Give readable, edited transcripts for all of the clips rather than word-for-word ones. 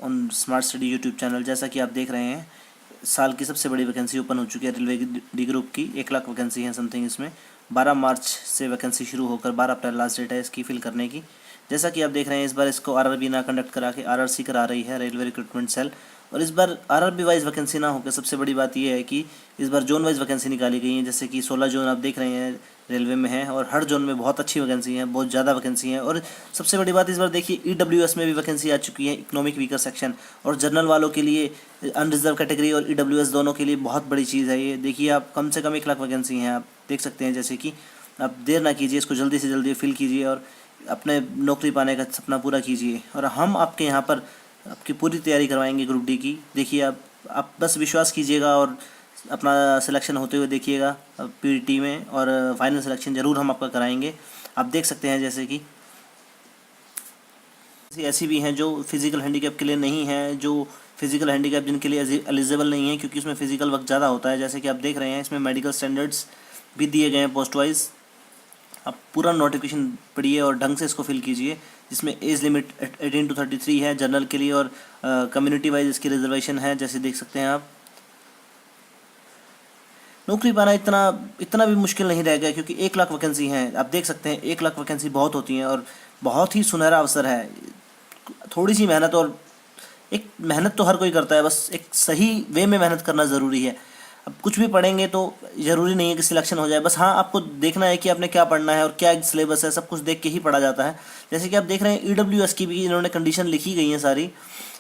On smart study YouTube channel. जैसा कि आप देख रहे हैं, साल की सबसे बड़ी वैकेंसी ओपन हो चुकी है रेलवे डी ग्रुप की। 1 लाख वैकेंसी है समथिंग इसमें। 12 मार्च से वैकेंसी शुरू होकर 12 अप्रैल लास्ट डेट है इसकी फिल करने की। जैसा कि आप देख रहे हैं, इस बार इसको आरआरबी ना कंडक्ट करा के आरआरसी करा रही है, रेलवे रिक्रूटमेंट सेल। और इस बार आरआरबी वाइज वैकेंसी ना होकर सबसे बड़ी बात यह है कि इस बार जोन वाइज वैकेंसी निकाली गई है। जैसे कि 16 जोन आप देख रहे हैं रेलवे में है, और हर जोन में बहुत अच्छी वैकेंसी है, बहुत ज़्यादा वैकेंसी है। और सबसे बड़ी बात इस बार देखिए, ईडब्ल्यूएस में भी वैकेंसी आ चुकी है, इकोनॉमिक वीकर सेक्शन। और जनरल वालों के लिए, अनरिजर्व कैटेगरी और ईडब्ल्यूएस दोनों के लिए बहुत बड़ी चीज़ है ये। देखिए आप, कम से कम 1 लाख वैकेंसी हैं, आप देख सकते हैं। जैसे कि आप देर ना कीजिए, इसको जल्दी से जल्दी फिल कीजिए और अपने नौकरी पाने का सपना पूरा कीजिए। और हम आपके यहाँ पर आपकी पूरी तैयारी करवाएंगे ग्रुप डी की। देखिए आप बस विश्वास कीजिएगा और अपना सिलेक्शन होते हुए देखिएगा पीटी में, और फाइनल सिलेक्शन ज़रूर हम आपका कराएंगे। आप देख सकते हैं जैसे कि ऐसी भी हैं जो फिजिकल हैंडीकैप के लिए नहीं है, जो फिजिकल हैंडीकैप जिनके लिए एलिजिबल नहीं है, क्योंकि उसमें फिजिकल वर्क ज़्यादा होता है। जैसे कि आप देख रहे हैं, इसमें मेडिकल स्टैंडर्ड्स भी दिए गए हैं पोस्ट वाइज। आप पूरा नोटिफिकेशन पढ़िए और ढंग से इसको फिल कीजिए, जिसमें एज लिमिट 18 to 33 है जनरल के लिए, और कम्युनिटी वाइज इसकी रिजर्वेशन है, जैसे देख सकते हैं आप। नौकरी पाना इतना इतना भी मुश्किल नहीं रह गया, क्योंकि 1 लाख वैकेंसी हैं। आप देख सकते हैं 1 लाख वैकेंसी बहुत होती हैं, और बहुत ही सुनहरा अवसर है। थोड़ी सी मेहनत, और एक मेहनत तो हर कोई करता है, बस एक सही वे में मेहनत करना ज़रूरी है। अब कुछ भी पढ़ेंगे तो ज़रूरी नहीं है कि सिलेक्शन हो जाए। बस हाँ, आपको देखना है कि आपने क्या पढ़ना है और क्या सिलेबस है, सब कुछ देख के ही पढ़ा जाता है। जैसे कि आप देख रहे हैं, ईडब्ल्यूएस की भी इन्होंने कंडीशन लिखी गई है सारी।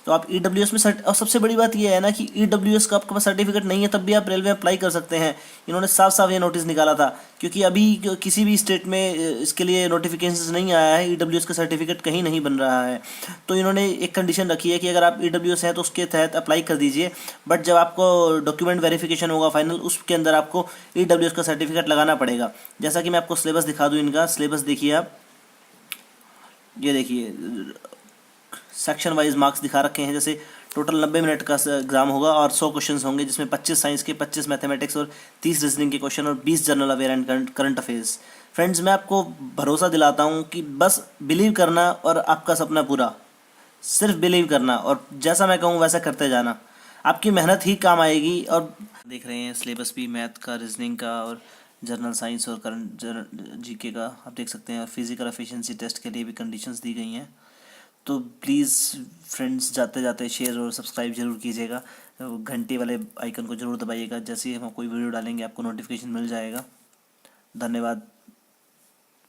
तो आप ईडब्ल्यूएस में और सबसे बड़ी बात यह है ना कि ईडब्ल्यूएस का आपके पास सर्टिफिकेट नहीं है, तब भी आप रेलवे अप्लाई कर सकते हैं। इन्होंने साफ साफ ये नोटिस निकाला था, क्योंकि अभी किसी भी स्टेट में इसके लिए नोटिफिकेशन नहीं आया है, ईडब्ल्यूएस का सर्टिफिकेट कहीं नहीं बन रहा है। तो इन्होंने एक कंडीशन रखी है कि अगर आप ईडब्ल्यूएस हैं तो उसके तहत अप्लाई कर दीजिए, बट जब आपको डॉक्यूमेंट वेरिफिकेशन होगा फाइनल, उसके अंदर आपको ईडब्ल्यूएस का सर्टिफिकेट लगाना पड़ेगा। जैसा कि मैं आपको सिलेबस दिखा दूँ, इनका सिलेबस देखिए आप, ये देखिए सेक्शन वाइज मार्क्स दिखा रखे हैं। जैसे टोटल 90 मिनट का एग्जाम होगा और 100 क्वेश्चंस होंगे, जिसमें 25 साइंस के, 25 मैथमेटिक्स और 30 रीजनिंग के क्वेश्चन, और 20 general aware and current affairs. Friends, मैं आपको भरोसा दिलाता हूँ कि बस बिलीव करना और आपका सपना पूरा। सिर्फ बिलीव करना और जैसा मैं कहूँ वैसा करते जाना, आपकी मेहनत ही काम आएगी। और देख रहे हैं सिलेबस भी मैथ का, रीजनिंग का, और जनरल साइंस और करंट जीके का आप देख सकते हैं। और फिजिकल एफिशिएंसी टेस्ट के लिए भी कंडीशंस दी गई हैं। तो प्लीज़ फ्रेंड्स, जाते जाते शेयर और सब्सक्राइब जरूर कीजिएगा। घंटे वाले आइकन को जरूर दबाइएगा, जैसे ही हम कोई वीडियो डालेंगे आपको नोटिफिकेशन मिल जाएगा। धन्यवाद।